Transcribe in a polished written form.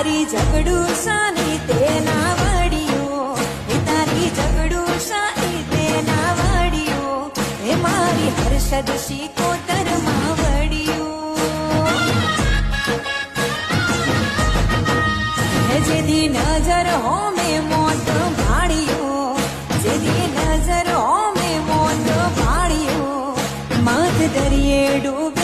તારી ઝઘડું સાની તેના વડિયો, એ તારી ઝઘડું સાની તેના વડિયો, એ મારી હર્ષદ શિકોતરમાં વડિયો. જેદી નજર હોમે મોત ભાળ્યો, જેદી નજર હોમે મોત ભાળ્યો, માથ દરિયે ડૂબે